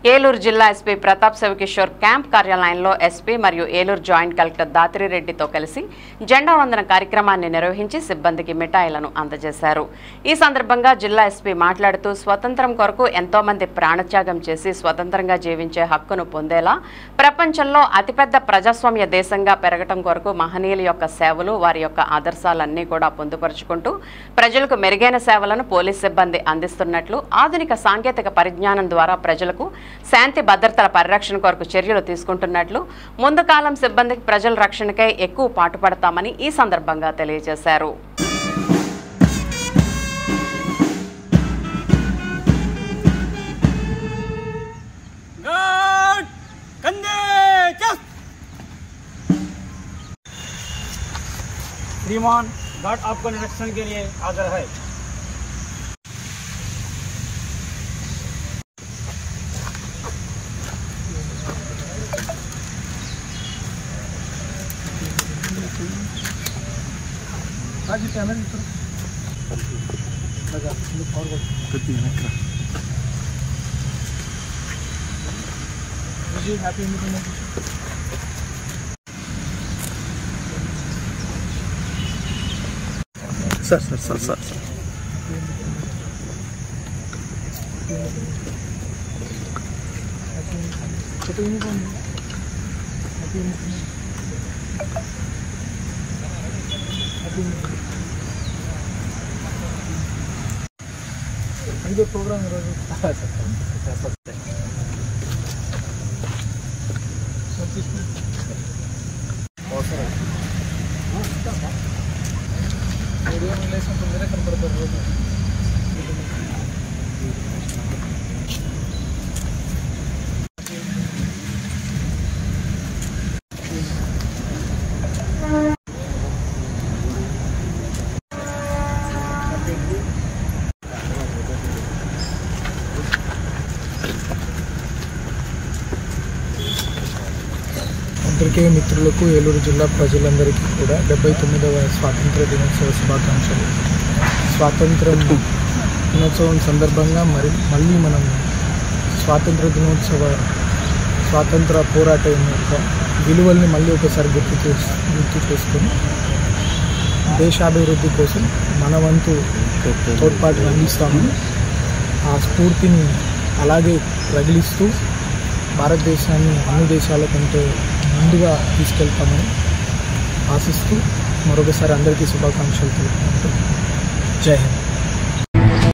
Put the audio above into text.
ఏలూరు జిల్లా SP Pratap Shiva Kishore camp కార్యాలయంలో SP మరియు ఏలూరు జాయింట్ కలెక్టర్ దాతిరెడ్డితో కలిసి జెండా వందన కార్యక్రమాన్ని నిర్వహించి సిబ్బందికి మిఠాయిలను అందజేశారు। ఈ సందర్భంగా జిల్లా ఎస్పీ మాట్లాడుతూ స్వతంత్రం కొరకు ఎంతో మంది ప్రాణత్యాగం చేసి స్వతంత్రంగా జీవించే హక్కును పొందేలా ప్రపంచంలో అతిపెద్ద ప్రజాస్వామ్య దేశంగా పెరగడం కొరకు మహనీయుల యొక్క సేవలు వారి యొక్క ఆదర్శాలన్నీ కూడా పొందుపరుచుకుంటూ ప్రజలకు మెరుగైన సేవలను పోలీస్ సిబ్బంది అందిస్తున్నట్లు ఆధునిక సాంకేతిక పరిజ్ఞానం ద్వారా ప్రజలకు శాంతి భద్రతల పరిరక్షణ కొరకు చర్యలు తీసుకుంటున్నట్లు ముందు కాలం సిబ్బందికి ప్రజల రక్షణకై ఎక్కువ పాటుపడతామని ఈ సందర్భంగా తెలియజేశారు। श्रीमान गार्ड आपको निरीक्षण के लिए हाजिर है। आज कैमरा लगा फॉरवर्ड करती है ना जी। Happy independence sir sir sir sir इधर प्रोग्राम वीडियो में लेसन तो मेरे कंप्यूटर पर అందరికీ మిత్రులకు ఏలూరు జిల్లా ప్రజలందరికీ కూడా 79వ స్వాతంత్ర దినోత్సవ శుభాకాంక్షలు। స్వాతంత్ర దినోత్సవం సందర్భంగా మళ్ళీ మనం స్వాతంత్ర పోరాటం యొక్క విలువల్ని మళ్ళీ ఒకసారి గుర్తు చేసుకొని దేశాభివృద్ధి కోసం మన వంతు తోడ్పాటును అందిస్తామని ఆ స్ఫూర్తిని అలాగే రగిలిస్తూ భారతదేశాన్ని అన్ని దేశాల కంటే ముందుగా తీసుకెళ్తామని ఆశిస్తూ మరొకసారి అందరికీ శుభాకాంక్షలు తెలుపుకుంటూ జై హింద్।